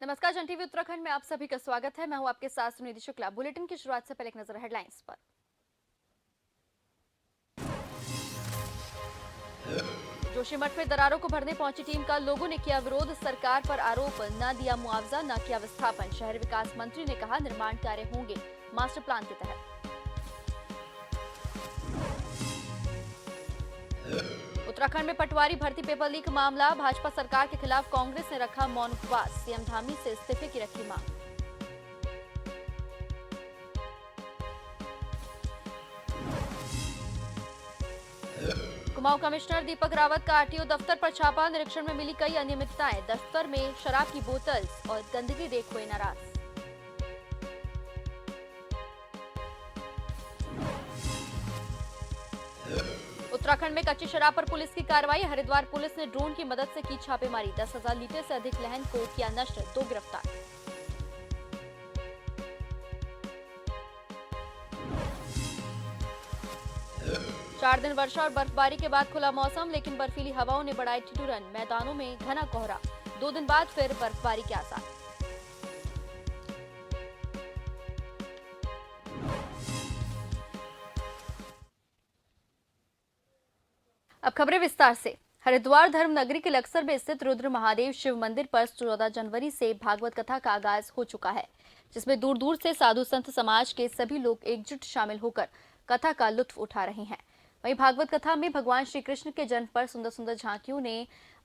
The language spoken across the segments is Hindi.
नमस्कार, जन टीवी उत्तराखंड में आप सभी का स्वागत है। मैं हूं आपके साथ सुनिधि शुक्ला। बुलेटिन की शुरुआत से पहले एक नजर हेडलाइंस पर। जोशीमठ में दरारों को भरने पहुंची टीम का लोगों ने किया विरोध। सरकार पर आरोप, न दिया मुआवजा, न किया विस्थापन। शहर विकास मंत्री ने कहा निर्माण कार्य होंगे मास्टर प्लान के तहत। उत्तराखंड में पटवारी भर्ती पेपर लीक मामला, भाजपा सरकार के खिलाफ कांग्रेस ने रखा मौन उपवास। सीएम धामी से इस्तीफे की रखी मांग। कुमाऊं कमिश्नर दीपक रावत का आरटीओ दफ्तर पर छापा, निरीक्षण में मिली कई अनियमितताएं। दफ्तर में शराब की बोतल और गंदगी देख हुए नाराज। उत्तराखंड में कच्ची शराब पर पुलिस की कार्रवाई, हरिद्वार पुलिस ने ड्रोन की मदद से की छापेमारी। 10,000 लीटर से अधिक लहन को किया नष्ट, 2 गिरफ्तार। चार दिन वर्षा और बर्फबारी के बाद खुला मौसम, लेकिन बर्फीली हवाओं ने बढ़ाई ठिठुरन। मैदानों में घना कोहरा, 2 दिन बाद फिर बर्फबारी के आसार। अब खबरें विस्तार से। हरिद्वार धर्म नगरी के लक्सर में स्थित रुद्र महादेव शिव मंदिर पर 14 जनवरी से भागवत कथा का आगाज हो चुका है, जिसमें दूर दूर से साधु संत समाज के सभी लोग एकजुट शामिल होकर कथा का लुत्फ उठा रहे हैं। वहीं भागवत कथा में भगवान श्री कृष्ण के जन्म पर सुंदर सुंदर झांकियों ने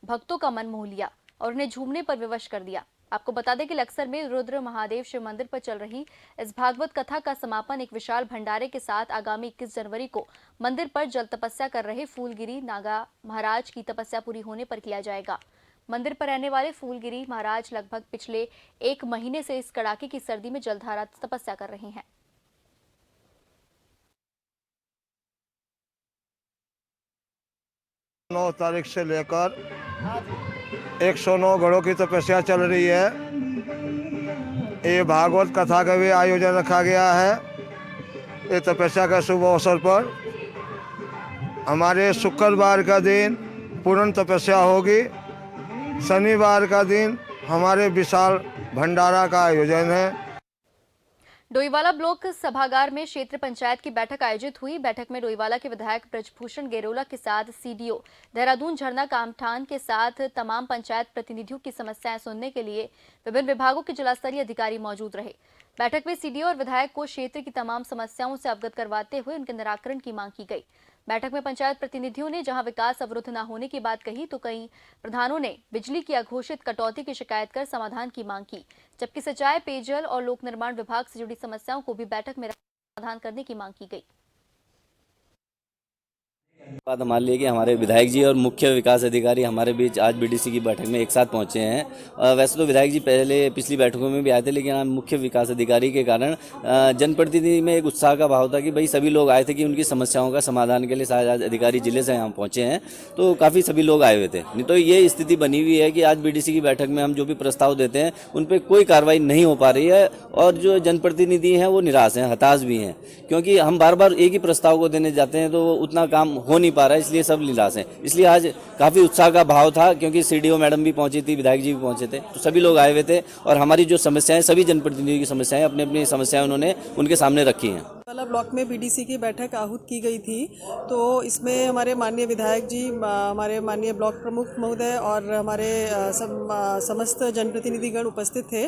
भक्तों का मन मोह लिया और उन्हें झूमने पर विवश कर दिया। आपको बता दें कि लक्सर में रुद्र महादेव शिव मंदिर पर चल रही इस भागवत कथा का समापन एक विशाल भंडारे के साथ आगामी 21 जनवरी को मंदिर पर जल तपस्या कर रहे फूलगिरी नागा महाराज की तपस्या पूरी होने पर किया जाएगा। मंदिर पर रहने वाले फूलगिरी महाराज लगभग पिछले 1 महीने से इस कड़ाके की सर्दी में जलधारा तपस्या कर रहे हैं। 9 तारीख से लेकर 109 घड़ों की तपस्या चल रही है। ये भागवत कथा का भी आयोजन रखा गया है। ये तपस्या का शुभ अवसर पर हमारे शुक्रवार का दिन पूर्ण तपस्या होगी। शनिवार का दिन हमारे विशाल भंडारा का आयोजन है। डोईवाला ब्लॉक सभागार में क्षेत्र पंचायत की बैठक आयोजित हुई। बैठक में डोईवाला के विधायक ब्रजभूषण गेरोला के साथ सीडीओ देहरादून झरना कामठान के साथ तमाम पंचायत प्रतिनिधियों की समस्याएं सुनने के लिए विभिन्न विभागों के जिलास्तरीय अधिकारी मौजूद रहे। बैठक में सीडीओ और विधायक को क्षेत्र की तमाम समस्याओं से अवगत करवाते हुए उनके निराकरण की मांग की गई। बैठक में पंचायत प्रतिनिधियों ने जहां विकास अवरुद्ध न होने की बात कही, तो कई प्रधानों ने बिजली की अघोषित कटौती की शिकायत कर समाधान की मांग की, जबकि सिंचाई, पेयजल और लोक निर्माण विभाग से जुड़ी समस्याओं को भी बैठक में समाधान करने की मांग की गई। बात मान ली कि हमारे विधायक जी और मुख्य विकास अधिकारी हमारे बीच आज बीडीसी की बैठक में एक साथ पहुंचे हैं। वैसे तो विधायक जी पहले पिछली बैठकों में भी आए थे, लेकिन आज मुख्य विकास अधिकारी के कारण जनप्रतिनिधि में एक उत्साह का भाव था कि भाई सभी लोग आए थे कि उनकी समस्याओं का समाधान के लिए शायद आज अधिकारी जिले से यहाँ पहुंचे हैं, तो काफ़ी सभी लोग आए हुए थे। नहीं तो ये स्थिति बनी हुई है कि आज बीडीसी की बैठक में हम जो भी प्रस्ताव देते हैं उन पर कोई कार्रवाई नहीं हो पा रही है और जो जनप्रतिनिधि हैं वो निराश हैं, हताश भी हैं, क्योंकि हम बार बार एक ही प्रस्ताव को देने जाते हैं तो उतना काम हो नहीं पा रहा है, इसलिए सब निराश हैं। इसलिए आज काफी उत्साह का भाव था, क्योंकि सीडीओ मैडम भी पहुंची थी, विधायक जी भी पहुंचे थे, तो सभी लोग आए हुए थे और हमारी जो समस्याएं, सभी जनप्रतिनिधियों की समस्याएं, अपनी अपनी समस्याएं उन्होंने उनके सामने रखी हैं। वाला ब्लॉक में बीडीसी की बैठक आहूत की गई थी, तो इसमें हमारे माननीय विधायक जी, हमारे माननीय ब्लॉक प्रमुख महोदय और हमारे समस्त जनप्रतिनिधिगण उपस्थित थे।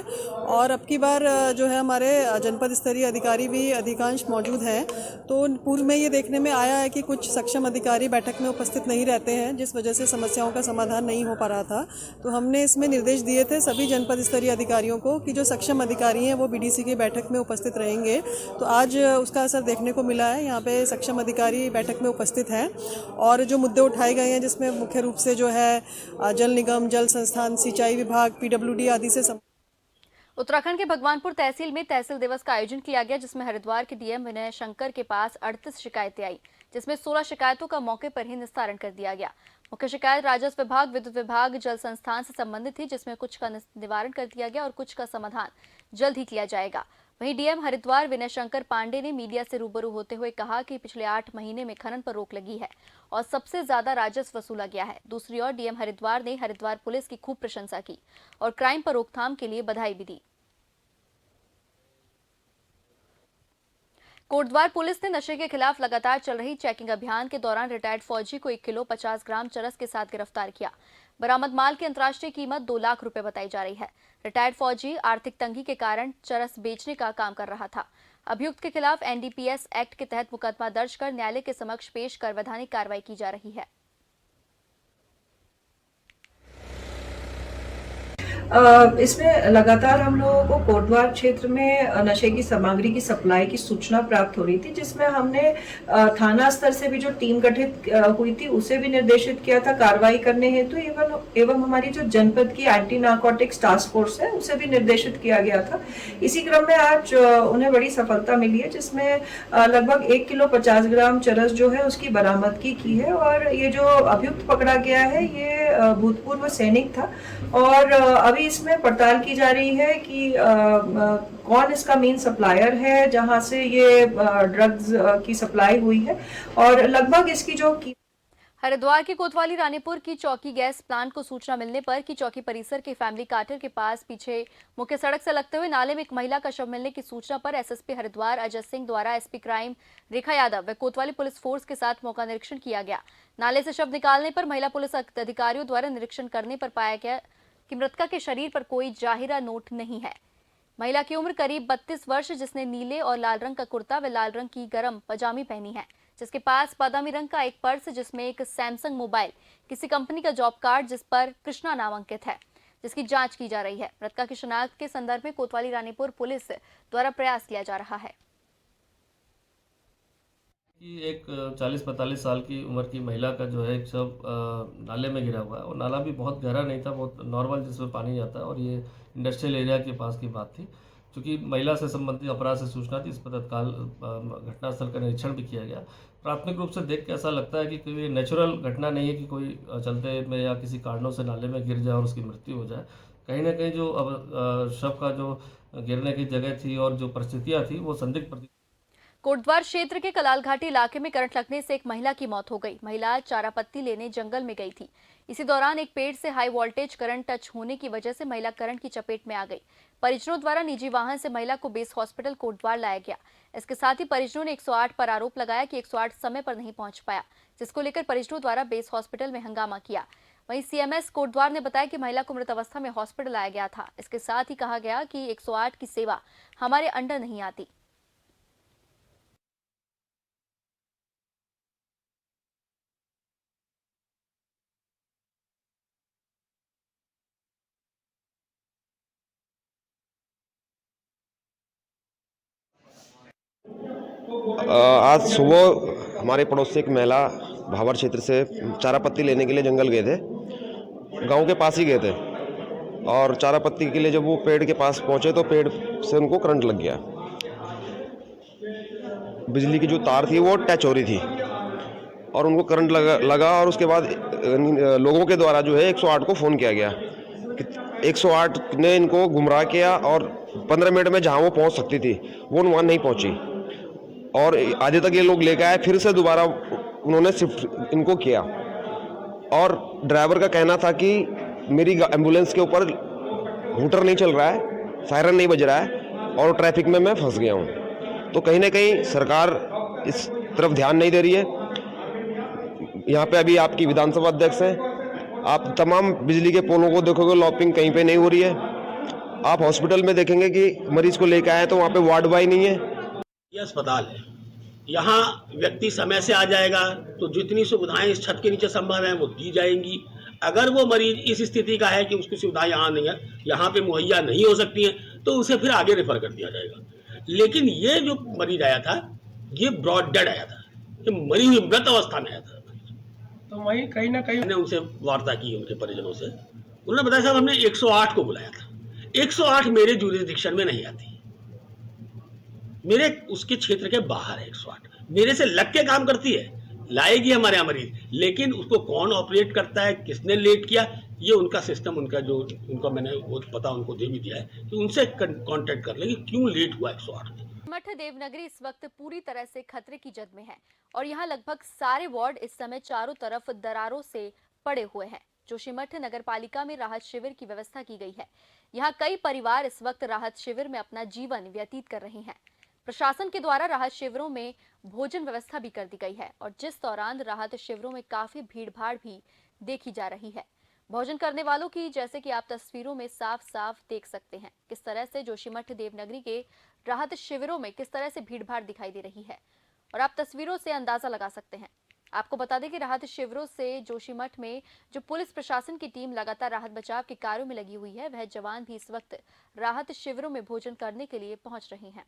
और अब की बार जो है हमारे जनपद स्तरीय अधिकारी भी अधिकांश मौजूद हैं। तो पूर्व में ये देखने में आया है कि कुछ सक्षम अधिकारी बैठक में उपस्थित नहीं रहते हैं, जिस वजह से समस्याओं का समाधान नहीं हो पा रहा था। तो हमने इसमें निर्देश दिए थे सभी जनपद स्तरीय अधिकारियों को कि जो सक्षम अधिकारी हैं वो बीडीसी की बैठक में उपस्थित रहेंगे। तो आज उसका असर देखने को मिला है। यहाँ पे सक्षम अधिकारी बैठक में उपस्थित हैं और जो मुद्दे उठाए गए हैं, जिसमें मुख्य रूप से जो है जल निगम, जल संस्थान, सिंचाई विभाग, पीडब्ल्यूडी आदि से उत्तराखंड के भगवानपुर तहसील में तहसील दिवस का आयोजन किया गया, जिसमें हरिद्वार के डीएम विनय शंकर के पास 38 शिकायतें आई, जिसमें 16 शिकायतों का मौके पर ही निस्तारण कर दिया गया। मुख्य शिकायत राजस्व विभाग, विद्युत विभाग, जल संस्थान से संबंधित थी, जिसमें कुछ का निवारण कर दिया गया और कुछ का समाधान जल्द ही किया जाएगा। वहीं डीएम हरिद्वार विनय शंकर पांडे ने मीडिया से रूबरू होते हुए कहा कि पिछले 8 महीने में खनन पर रोक लगी है और सबसे ज्यादा राजस्व वसूला गया है। दूसरी ओर डीएम हरिद्वार ने हरिद्वार पुलिस की खूब प्रशंसा की और क्राइम पर रोकथाम के लिए बधाई भी दी। कोटद्वार पुलिस ने नशे के खिलाफ लगातार चल रही चेकिंग अभियान के दौरान रिटायर्ड फौजी को 1 किलो 50 ग्राम चरस के साथ गिरफ्तार किया। बरामद माल की अंतर्राष्ट्रीय कीमत 2 लाख रुपए बताई जा रही है। रिटायर्ड फौजी आर्थिक तंगी के कारण चरस बेचने का काम कर रहा था। अभियुक्त के खिलाफ एनडीपीएस एक्ट के तहत मुकदमा दर्ज कर न्यायालय के समक्ष पेश कर वैधानिक कार्रवाई की जा रही है। इसमें लगातार हम लोगों को कोटद्वार क्षेत्र में नशे की सामग्री की सप्लाई की सूचना प्राप्त हो रही थी, जिसमें हमने थाना स्तर से भी जो टीम गठित हुई थी उसे भी निर्देशित किया था कार्रवाई करने हेतु, एवं हमारी जो जनपद की एंटी नारकोटिक्स टास्क फोर्स है उसे भी निर्देशित किया गया था। इसी क्रम में आज उन्हें बड़ी सफलता मिली है, जिसमें लगभग 1 किलो 50 ग्राम चरस जो है उसकी बरामदगी की है। और ये जो अभियुक्त पकड़ा गया है ये भूतपूर्व सैनिक था और अभी इसमें पड़ताल की जा रही है कि कौन इसका मेन सप्लायर है जहां से ये ड्रग्स की सप्लाई हुई है। और लगभग इसकी जो हरिद्वार के कोतवाली रानीपुर की चौकी गैस प्लांट को सूचना मिलने पर की चौकी परिसर के फैमिली कार्टर के पास पीछे मुख्य सड़क से लगते हुए नाले में एक महिला का शव मिलने की सूचना पर एसएसपी हरिद्वार अजय सिंह द्वारा एसपी क्राइम रेखा यादव व कोतवाली पुलिस फोर्स के साथ मौका निरीक्षण किया गया। नाले से शव निकालने पर महिला पुलिस अधिकारियों द्वारा निरीक्षण करने पर पाया गया कि मृतका के शरीर पर कोई जाहिरा नोट नहीं है। महिला की उम्र करीब 32 वर्ष, जिसने नीले और लाल रंग का कुर्ता व लाल रंग की गरम पजामी पहनी है, जिसके पास बादामी रंग का एक पर्स जिसमें एक सैमसंग मोबाइल, किसी कंपनी का जॉब कार्ड जिस पर कृष्णा नाम अंकित है, जिसकी जांच की जा रही है। मृतका की शिनाख्त के संदर्भ में कोतवाली रानीपुर पुलिस द्वारा प्रयास किया जा रहा है। कि एक 40-45 साल की उम्र की महिला का जो है एक शव नाले में गिरा हुआ है और नाला भी बहुत गहरा नहीं था, बहुत नॉर्मल जिसमें पानी जाता है और ये इंडस्ट्रियल एरिया के पास की बात थी। क्योंकि महिला से संबंधित अपराध से सूचना थी, इस पर तत्काल घटनास्थल का निरीक्षण भी किया गया। प्राथमिक रूप से देख के ऐसा लगता है कि कोई नेचुरल घटना नहीं है कि कोई चलते में या किसी कारणों से नाले में गिर जाए और उसकी मृत्यु हो जाए। कहीं ना कहीं जो अब शव का जो गिरने की जगह थी और जो परिस्थितियाँ थी वो संदिग्ध कोटद्वार क्षेत्र के कलाल घाटी इलाके में करंट लगने से एक महिला की मौत हो गई। महिला चारा पत्ती लेने जंगल में गई थी। इसी दौरान एक पेड़ से हाई वोल्टेज करंट टच होने की वजह से महिला करंट की चपेट में आ गई। परिजनों द्वारा निजी वाहन से महिला को बेस हॉस्पिटल कोटद्वार लाया गया। इसके साथ ही परिजनों ने 108 पर आरोप लगाया कि 108 समय पर नहीं पहुंच पाया, जिसको लेकर परिजनों द्वारा बेस हॉस्पिटल में हंगामा किया। वहीं सीएमएस कोटद्वार ने बताया कि महिला को मृत अवस्था में हॉस्पिटल लाया गया था। इसके साथ ही कहा गया कि 108 की सेवा हमारे अंडर नहीं आती। आज सुबह हमारे पड़ोसी एक महिला भावर क्षेत्र से चारा पत्ती लेने के लिए जंगल गए थे, गांव के पास ही गए थे और चारा पत्ती के लिए जब वो पेड़ के पास पहुंचे तो पेड़ से उनको करंट लग गया। बिजली की जो तार थी वो टच हो रही थी और उनको करंट लगा और उसके बाद लोगों के द्वारा जो है 108 को फ़ोन किया गया। 108 ने इनको गुमराह किया और 15 मिनट में जहाँ वो पहुँच सकती थी वो वहाँ नहीं पहुँची और आधे तक ये लोग लेकर आए। फिर से दोबारा उन्होंने शिफ्ट इनको किया और ड्राइवर का कहना था कि मेरी एम्बुलेंस के ऊपर हूटर नहीं चल रहा है, सायरन नहीं बज रहा है और ट्रैफिक में मैं फंस गया हूँ। तो कहीं ना कहीं सरकार इस तरफ ध्यान नहीं दे रही है। यहाँ पे अभी आपकी विधानसभा अध्यक्ष हैं, आप तमाम बिजली के पोलों को देखोगे, लॉपिंग कहीं पे नहीं हो रही है। आप हॉस्पिटल में देखेंगे कि मरीज को लेकर आए तो वहाँ पे वार्ड बॉय नहीं है। ये अस्पताल है, यहाँ व्यक्ति समय से आ जाएगा तो जितनी सुविधाएं इस छत के नीचे संभव है वो दी जाएंगी। अगर वो मरीज इस स्थिति का है कि उसकी सुविधा यहाँ नहीं है, यहाँ पे मुहैया नहीं हो सकती है, तो उसे फिर आगे रेफर कर दिया जाएगा। लेकिन ये जो मरीज आया था ये ब्रॉड डेड आया था, ये मरी हुई मृत अवस्था में आया था। तो वही कहीं ना कहीं मैंने उनसे वार्ता की, उनके परिजनों से। उन्होंने बताया साहब हमने 108 को बुलाया था। 108 मेरे जुरिसडिक्शन में नहीं आती, मेरे उसके क्षेत्र के बाहर है 108, मेरे से लग के काम करती है। लाएगी हमारे यहाँ मरीज, लेकिन उसको कौन ऑपरेट करता है, किसने लेट किया, ये उनका सिस्टम, उनका जो उनका मैंने वो पता उनको दे भी दिया है कि उनसे कांटेक्ट कर लेंगे क्यों लेट हुआ 108 में। मठ देवनगरी इस वक्त पूरी तरह से खतरे की जद में है और यहाँ लगभग सारे वार्ड इस समय चारों तरफ दरारों से पड़े हुए हैं। जोशीमठ नगर पालिका में राहत शिविर की व्यवस्था की गई है। यहाँ कई परिवार इस वक्त राहत शिविर में अपना जीवन व्यतीत कर रहे हैं। प्रशासन के द्वारा राहत शिविरों में भोजन व्यवस्था भी कर दी गई है और जिस दौरान राहत शिविरों में काफी भीड़ भाड़ भी देखी जा रही है। भोजन करने वालों की जैसे कि आप तस्वीरों में साफ साफ देख सकते हैं किस तरह से जोशीमठ देवनगरी के राहत शिविरों में किस तरह से भीड़ भाड़ दिखाई दे रही है और आप तस्वीरों से अंदाजा लगा सकते हैं। आपको बता दें कि राहत शिविरों से जोशीमठ में जो पुलिस प्रशासन की टीम लगातार राहत बचाव के कार्यों में लगी हुई है, वह जवान भी इस वक्त राहत शिविरों में भोजन करने के लिए पहुंच रहे हैं।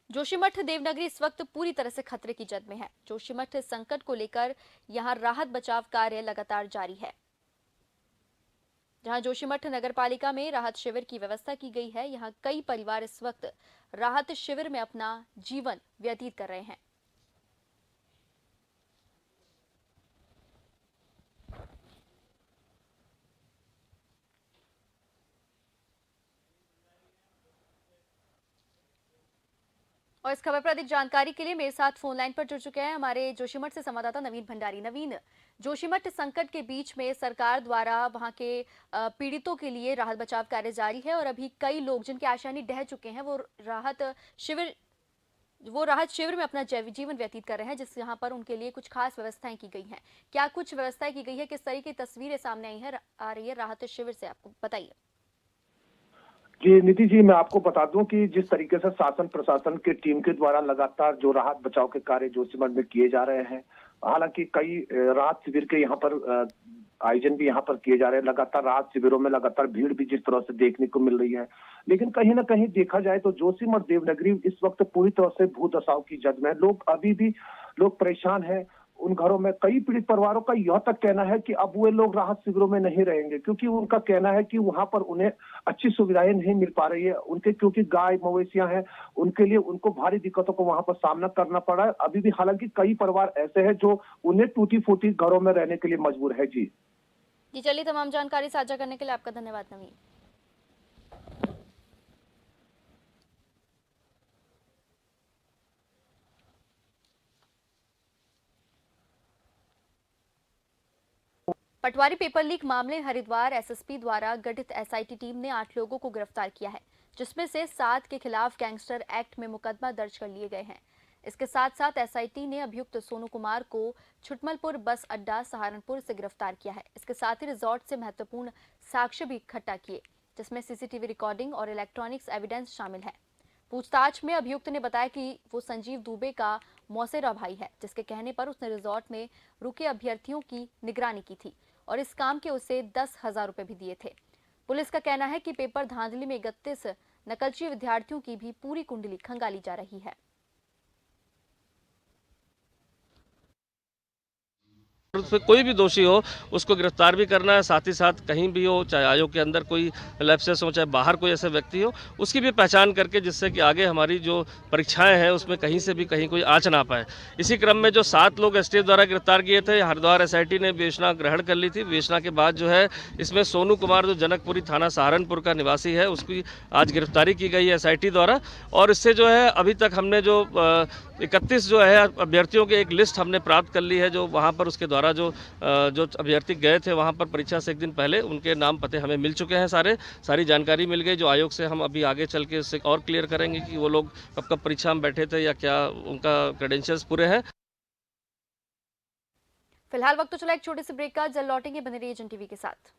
जोशीमठ देवनगरी इस वक्त पूरी तरह से खतरे की जद में है। जोशीमठ संकट को लेकर यहां राहत बचाव कार्य लगातार जारी है। जहां जोशीमठ नगर पालिका में राहत शिविर की व्यवस्था की गई है, यहां कई परिवार इस वक्त राहत शिविर में अपना जीवन व्यतीत कर रहे हैं। और इस खबर पर अधिक जानकारी के लिए मेरे साथ फोन लाइन पर जुड़ चुके हैं हमारे जोशीमठ से संवाददाता नवीन भंडारी। नवीन, जोशीमठ संकट के बीच में सरकार द्वारा वहां के पीड़ितों के लिए राहत बचाव कार्य जारी है और अभी कई लोग जिनके आशानी ढह चुके हैं वो राहत शिविर में अपना जीवन व्यतीत कर रहे हैं, जिस यहाँ पर उनके लिए कुछ खास व्यवस्थाएं की गई हैं। क्या कुछ व्यवस्थाएं की गई है, किस तरह की तस्वीरें सामने आ रही है राहत शिविर से, आपको बताइए। जी नीति जी, मैं आपको बता दूं कि जिस तरीके से शासन प्रशासन की टीम के द्वारा लगातार जो राहत बचाव के कार्य जोशीमठ में किए जा रहे हैं, हालांकि कई राहत शिविर के यहाँ पर आयोजन भी यहाँ पर किए जा रहे हैं। लगातार राहत शिविरों में लगातार भीड़ भी जिस तरह से देखने को मिल रही है, लेकिन कहीं ना कहीं देखा जाए तो जोशीमठ देवनगरी इस वक्त पूरी तरह से भूदशाओं की जद में है। लोग अभी भी परेशान हैं। उन घरों में कई पीड़ित परिवारों का यह तक कहना है कि अब वे लोग राहत शिविरों में नहीं रहेंगे, क्योंकि उनका कहना है कि वहां पर उन्हें अच्छी सुविधाएं नहीं मिल पा रही है उनके, क्योंकि गाय मवेशियां हैं, उनके लिए उनको भारी दिक्कतों को वहां पर सामना करना पड़ा है अभी भी। हालांकि कई परिवार ऐसे हैं जो उन्हें टूटी फूटी घरों में रहने के लिए मजबूर है। जी चलिए, तमाम जानकारी साझा करने के लिए आपका धन्यवाद नवीन। पटवारी पेपर लीक मामले हरिद्वार एसएसपी द्वारा गठित एसआईटी टीम ने 8 लोगों को गिरफ्तार किया है, जिसमें से 7 के खिलाफ गैंगस्टर एक्ट में मुकदमा दर्ज कर लिए गए हैं। इसके साथ साथ एसआईटी ने अभियुक्त सोनू कुमार को छुटमलपुर बस अड्डा सहारनपुर से गिरफ्तार किया है। इसके साथ ही रिजॉर्ट से महत्वपूर्ण साक्ष्य भी इकट्ठा किए, जिसमें सीसीटीवी रिकॉर्डिंग और इलेक्ट्रॉनिक्स एविडेंस शामिल है। पूछताछ में अभियुक्त ने बताया कि वो संजीव दुबे का मौसेरा भाई है, जिसके कहने पर उसने रिजॉर्ट में रुके अभ्यर्थियों की निगरानी की थी और इस काम के उसे 10,000 रुपए भी दिए थे। पुलिस का कहना है कि पेपर धांधली में 31 नकलची विद्यार्थियों की भी पूरी कुंडली खंगाली जा रही है। उसमें कोई भी दोषी हो उसको गिरफ्तार भी करना है, साथ ही साथ कहीं भी हो, चाहे आयोग के अंदर कोई लैप्सेस हो, चाहे बाहर कोई ऐसे व्यक्ति हो, उसकी भी पहचान करके, जिससे कि आगे हमारी जो परीक्षाएं हैं उसमें कहीं से भी कहीं कोई आँच ना पाए। इसी क्रम में जो 7 लोग एसटीएफ द्वारा गिरफ्तार किए थे, हरिद्वार एसआईटी ने विवेचना ग्रहण कर ली थी। विवेचना के बाद जो है इसमें सोनू कुमार जो जनकपुरी थाना सहारनपुर का निवासी है, उसकी आज गिरफ्तारी की गई है एसआईटी द्वारा। और इससे जो है अभी तक हमने जो 31 जो है अभ्यर्थियों की एक लिस्ट हमने प्राप्त कर ली है, जो वहाँ पर उसके द्वारा जो अभ्यर्थी गए थे वहाँ पर परीक्षा से एक दिन पहले, उनके नाम पते हमें मिल चुके हैं। सारी जानकारी मिल गई, जो आयोग से हम अभी आगे चल के इससे और क्लियर करेंगे कि वो लोग कब परीक्षा में बैठे थे या क्या उनका क्रेडेंशियल्स पूरे हैं। फिलहाल वक्त तो चला एक छोटे से ब्रेक का, जल्द लौटेंगे, बने रहिए एजेंट टीवी के साथ।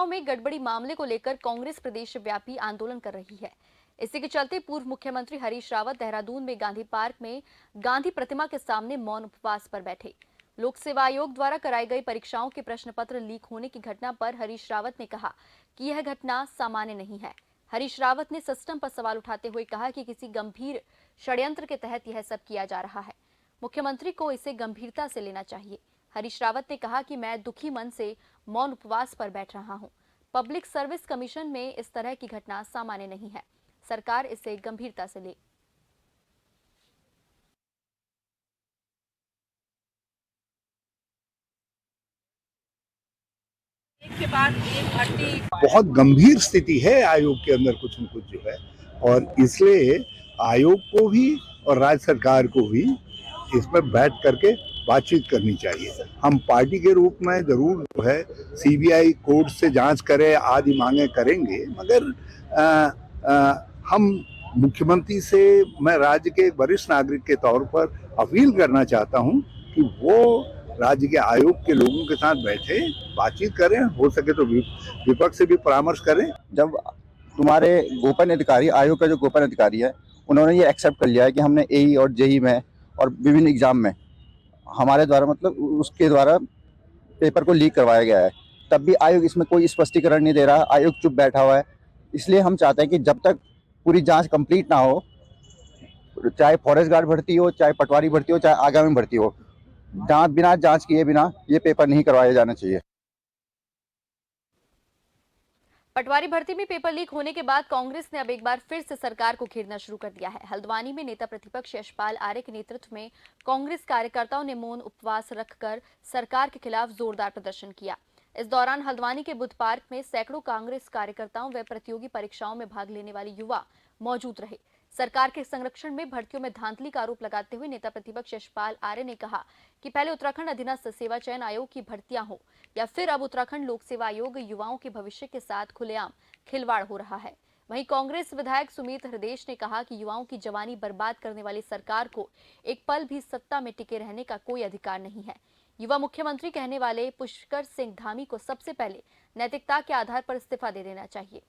में गड़बड़ी मामले को लेकर कांग्रेस प्रदेश व्यापी आंदोलन कर रही है। इसी के चलते पूर्व मुख्यमंत्री हरीश रावत देहरादून में गांधी पार्क में गांधी प्रतिमा के सामने मौन उपवास पर बैठे। लोक सेवा आयोग द्वारा कराई गई परीक्षाओं के प्रश्न पत्र लीक होने की घटना पर हरीश रावत ने कहा कि यह घटना सामान्य नहीं है। हरीश रावत ने सिस्टम पर सवाल उठाते हुए कहा कि किसी गंभीर षड्यंत्र के तहत यह सब किया जा रहा है। मुख्यमंत्री को इसे गंभीरता से लेना चाहिए। हरीश रावत ने कहा कि मैं दुखी मन से मौन उपवास पर बैठ रहा हूं। पब्लिक सर्विस कमीशन में इस तरह की घटना सामान्य नहीं है। सरकार इसे गंभीरता से ले। बहुत गंभीर स्थिति है आयोग के अंदर कुछ न कुछ जो है, और इसलिए आयोग को भी और राज्य सरकार को भी इसमें बैठ करके बातचीत करनी चाहिए। हम पार्टी के रूप में जरूर जो है सीबीआई कोर्ट से जांच करे आदि मांगे करेंगे, मगर हम मुख्यमंत्री से मैं राज्य के एक वरिष्ठ नागरिक के तौर पर अपील करना चाहता हूं कि वो राज्य के आयोग के लोगों के साथ बैठे बातचीत करें, हो सके तो विपक्ष से भी परामर्श करें। जब तुम्हारे गोपन अधिकारी, आयोग का जो गोपन अधिकारी है, उन्होंने ये एक्सेप्ट कर लिया है कि हमने एई और जेई में और विभिन्न एग्जाम में हमारे द्वारा मतलब उसके द्वारा पेपर को लीक करवाया गया है, तब भी आयोग इसमें कोई स्पष्टीकरण नहीं दे रहा। आयोग चुप बैठा हुआ है। इसलिए हम चाहते हैं कि जब तक पूरी जांच कंप्लीट ना हो, चाहे फॉरेस्ट गार्ड भर्ती हो, चाहे पटवारी भर्ती हो, चाहे आगामी भर्ती हो, बिना जांच किए बिना ये पेपर नहीं करवाया जाना चाहिए। पटवारी भर्ती में पेपर लीक होने के बाद कांग्रेस ने अब एक बार फिर से सरकार को घेरना शुरू कर दिया है। हल्द्वानी में नेता प्रतिपक्ष यशपाल आर्य के नेतृत्व में कांग्रेस कार्यकर्ताओं ने मौन उपवास रखकर सरकार के खिलाफ जोरदार प्रदर्शन किया। इस दौरान हल्द्वानी के बुद्ध पार्क में सैकड़ों कांग्रेस कार्यकर्ताओं व प्रतियोगी परीक्षाओं में भाग लेने वाले युवा मौजूद रहे। सरकार के संरक्षण में भर्तियों में धांधली का आरोप लगाते हुए नेता प्रतिपक्ष यशपाल आर्य ने कहा कि पहले उत्तराखंड अधीनस्थ सेवा चयन आयोग की भर्तियां हो या फिर अब उत्तराखंड लोक सेवा आयोग युवाओं के भविष्य के साथ खुलेआम खिलवाड़ हो रहा है। वहीं कांग्रेस विधायक सुमित हृदेश ने कहा कि युवाओं की जवानी बर्बाद करने वाली सरकार को एक पल भी सत्ता में टिके रहने का कोई अधिकार नहीं है। युवा मुख्यमंत्री कहने वाले पुष्कर सिंह धामी को सबसे पहले नैतिकता के आधार पर इस्तीफा दे देना चाहिए।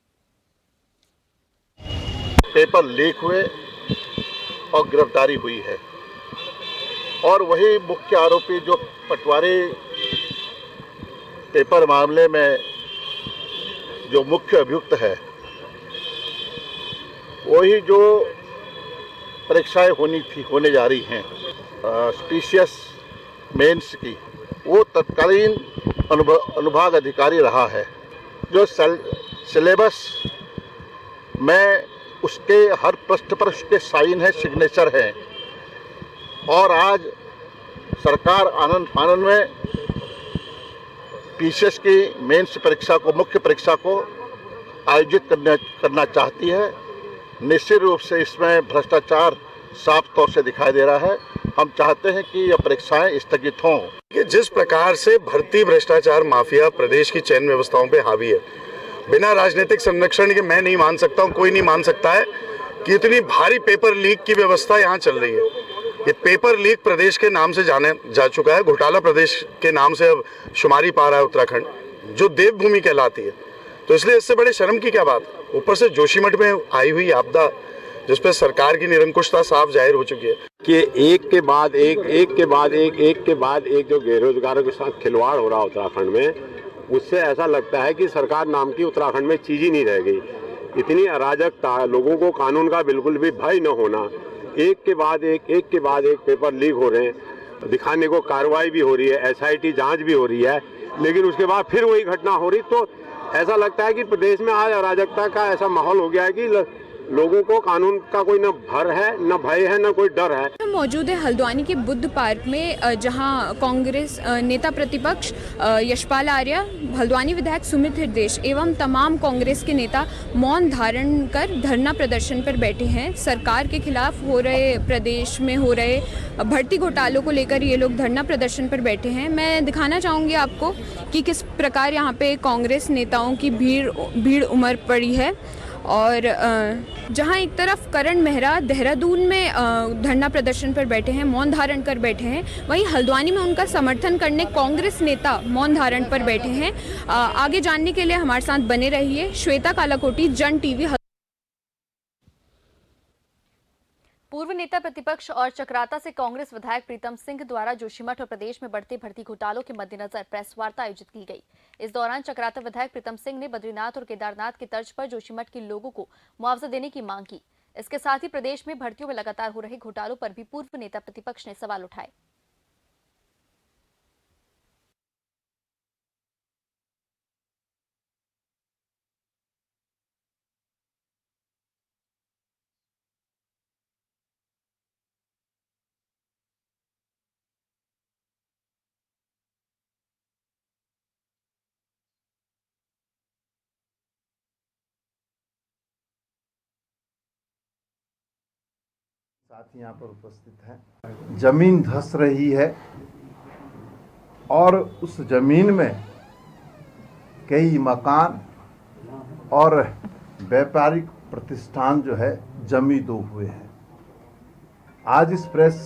पेपर लीक हुए और गिरफ्तारी हुई है, और वही मुख्य आरोपी जो पटवारी पेपर मामले में जो मुख्य अभियुक्त है, वही जो परीक्षाएं होने जा रही हैं स्पीशियस मेंस की, वो तत्कालीन अनुभाग अधिकारी रहा है। जो सिलेबस में उसके हर पृष्ठ पर उसके साइन है, सिग्नेचर है, और आज सरकार आनंद फानन में पीसीएस की मेंस परीक्षा को, मुख्य परीक्षा को आयोजित करना चाहती है। निश्चित रूप से इसमें भ्रष्टाचार साफ तौर से दिखाई दे रहा है। हम चाहते हैं कि यह परीक्षाएं स्थगित हों। कि जिस प्रकार से भर्ती भ्रष्टाचार माफिया प्रदेश की चयन व्यवस्थाओं पे हावी है, बिना राजनीतिक संरक्षण के मैं नहीं मान सकता हूँ, कोई नहीं मान सकता है कि इतनी भारी पेपर लीक की व्यवस्था यहाँ चल रही है। ये पेपर लीक प्रदेश के नाम से जाने जा चुका है, घोटाला प्रदेश के नाम से अब शुमारी पा रहा है उत्तराखंड, जो देवभूमि कहलाती है। तो इसलिए इससे बड़े शर्म की क्या बात। ऊपर से जोशीमठ में आई हुई आपदा, जिस पर सरकार की निरंकुशता साफ जाहिर हो चुकी है कि एक के बाद एक जो बेरोजगारों के साथ खिलवाड़ हो रहा है उत्तराखंड में, उससे ऐसा लगता है कि सरकार नाम की उत्तराखंड में चीज ही नहीं रह गई। इतनी अराजकता, लोगों को कानून का बिल्कुल भी भय न होना, एक के बाद एक पेपर लीक हो रहे हैं, दिखाने को कार्रवाई भी हो रही है, एसआईटी जांच भी हो रही है, लेकिन उसके बाद फिर वही घटना हो रही। तो ऐसा लगता है कि प्रदेश में आज अराजकता का ऐसा माहौल हो गया है कि लोगों को कानून का कोई न भर है, न भय है, न कोई डर है। मौजूद है हल्द्वानी के बुद्ध पार्क में, जहां कांग्रेस नेता प्रतिपक्ष यशपाल आर्य, हल्द्वानी विधायक सुमित हृदेश एवं तमाम कांग्रेस के नेता मौन धारण कर धरना प्रदर्शन पर बैठे हैं। सरकार के खिलाफ हो रहे, प्रदेश में हो रहे भर्ती घोटालों को लेकर ये लोग धरना प्रदर्शन पर बैठे हैं। मैं दिखाना चाहूँगी आपको कि किस प्रकार यहाँ पे कांग्रेस नेताओं की भीड़ उमड़ पड़ी है। और जहां एक तरफ करण मेहरा देहरादून में धरना प्रदर्शन पर बैठे हैं, मौन धारण कर बैठे हैं, वहीं हल्द्वानी में उनका समर्थन करने कांग्रेस नेता मौन धारण पर बैठे हैं। आगे जानने के लिए हमारे साथ बने रहिए। श्वेता कालाकोटी, जन टीवी। पूर्व नेता प्रतिपक्ष और चक्राता से कांग्रेस विधायक प्रीतम सिंह द्वारा जोशीमठ और प्रदेश में बढ़ते भर्ती घोटालों के मद्देनजर प्रेस वार्ता आयोजित की गई। इस दौरान चक्राता विधायक प्रीतम सिंह ने बद्रीनाथ और केदारनाथ की तर्ज पर जोशीमठ के लोगों को मुआवजा देने की मांग की। इसके साथ ही प्रदेश में भर्तियों में लगातार हो रहे घोटालों पर भी पूर्व नेता प्रतिपक्ष ने सवाल उठाए। साथी यहाँ पर उपस्थित हैं। जमीन धंस रही है और उस जमीन में कई मकान और व्यापारिक प्रतिष्ठान जो है जमी दो हुए हैं। आज इस प्रेस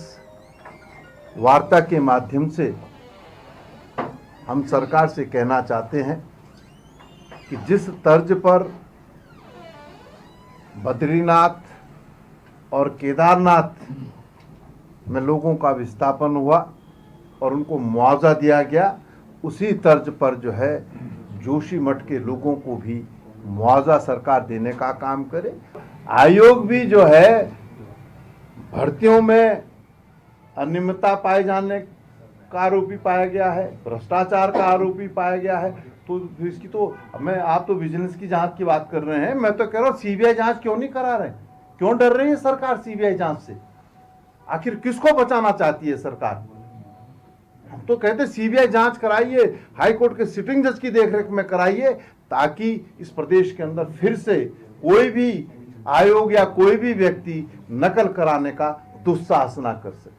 वार्ता के माध्यम से हम सरकार से कहना चाहते हैं कि जिस तर्ज पर बद्रीनाथ और केदारनाथ में लोगों का विस्थापन हुआ और उनको मुआवजा दिया गया, उसी तर्ज पर जो है जोशीमठ के लोगों को भी मुआवजा सरकार देने का काम करे। आयोग भी जो है भर्तियों में अनियमितता पाए जाने का आरोपी पाया गया है, भ्रष्टाचार का आरोपी पाया गया है। तो इसकी तो आप तो विजिलेंस की जांच की बात कर रहे हैं, मैं तो कह रहा हूँ सीबीआई जांच क्यों नहीं करा रहे? क्यों डर रही है सरकार सीबीआई जांच से? आखिर किसको बचाना चाहती है सरकार? हम तो कहते सीबीआई जांच कराइए, हाई कोर्ट के सिटिंग जज की देखरेख में कराइए, ताकि इस प्रदेश के अंदर फिर से कोई भी आयोग या कोई भी व्यक्ति नकल कराने का दुस्साहस ना कर सके।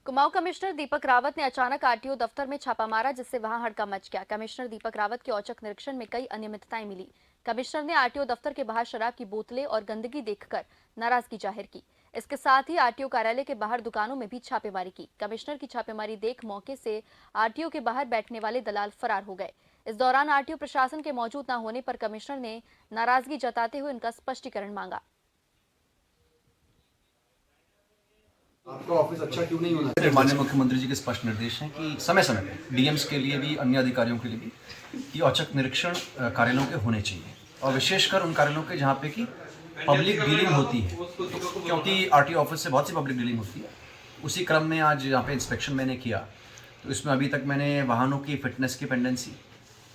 कुमाऊं कमिश्नर दीपक रावत ने अचानक आरटीओ दफ्तर में छापा मारा, जिससे वहां हड़कंप मच गया। कमिश्नर दीपक रावत के औचक निरीक्षण में कई अनियमितताएं मिली। कमिश्नर ने आरटीओ दफ्तर के बाहर शराब की बोतलें और गंदगी देखकर नाराजगी जाहिर की। इसके साथ ही आरटीओ कार्यालय के बाहर दुकानों में भी छापेमारी की। कमिश्नर की छापेमारी देख मौके से आरटीओ के बाहर बैठने वाले दलाल फरार हो गए। इस दौरान आरटीओ प्रशासन के मौजूद न होने पर कमिश्नर ने नाराजगी जताते हुए उनका स्पष्टीकरण मांगा। आपका ऑफिस अच्छा क्यों नहीं होना? माननीय मुख्यमंत्री जी के स्पष्ट निर्देश हैं कि समय समय पर डीएम्स के लिए भी, अन्य अधिकारियों के लिए भी कि औचक निरीक्षण कार्यालयों के होने चाहिए, और विशेषकर उन कार्यालयों के जहाँ पे कि पब्लिक डीलिंग होती है, क्योंकि आरटीओ ऑफिस से बहुत सी पब्लिक डीलिंग होती है। उसी क्रम में आज यहाँ पे इंस्पेक्शन मैंने किया, तो इसमें अभी तक मैंने वाहनों की फिटनेस की पेंडेंसी,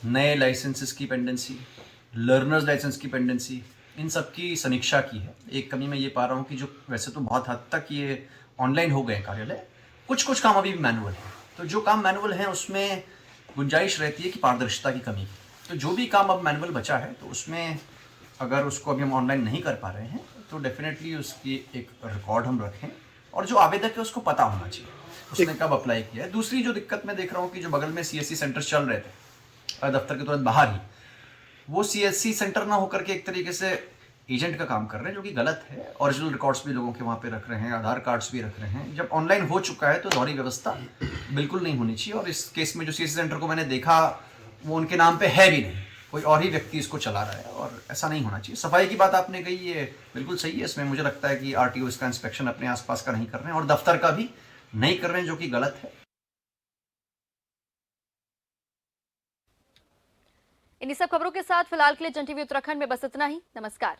नए लाइसेंसेस की पेंडेंसी, लर्नर्स लाइसेंस की पेंडेंसी, इन सब की समीक्षा की है। एक कमी मैं ये पा रहा हूँ कि जो वैसे तो बहुत हद तक ये ऑनलाइन हो गए कार्यालय, कुछ काम अभी भी मैनुअल है, तो जो काम मैनुअल है उसमें गुंजाइश रहती है कि पारदर्शिता की कमी। तो जो भी काम अब मैनुअल बचा है, तो उसमें अगर उसको अभी हम ऑनलाइन नहीं कर पा रहे हैं, तो डेफिनेटली उसकी एक रिकॉर्ड हम रखें, और जो आवेदक है उसको पता होना चाहिए उसने कब अप्लाई किया है। दूसरी जो दिक्कत मैं देख रहा हूँ कि जो बगल में सीएससी सेंटर चल रहे थे दफ्तर के तुरंत बाहर ही, वो सीएससी सेंटर ना होकर के एक तरीके से एजेंट का काम कर रहे हैं, जो कि गलत है। ओरिजिनल रिकॉर्ड्स भी लोगों के वहाँ पे रख रहे हैं, आधार कार्ड्स भी रख रहे हैं। जब ऑनलाइन हो चुका है तो दोहरी व्यवस्था बिल्कुल नहीं होनी चाहिए। और इस केस में जो सीएससी सेंटर को मैंने देखा, वो उनके नाम पे है भी नहीं, कोई और ही व्यक्ति इसको चला रहा है, और ऐसा नहीं होना चाहिए। सफाई की बात आपने कही, ये बिल्कुल सही है। इसमें मुझे लगता है कि आरटीओ इसका इंस्पेक्शन अपने आसपास का नहीं कर रहे हैं, और दफ्तर का भी नहीं कर रहे हैं, जो कि गलत है। इन्हीं सब खबरों के साथ फिलहाल के लिए जन टीवी उत्तराखंड में बस इतना ही। नमस्कार।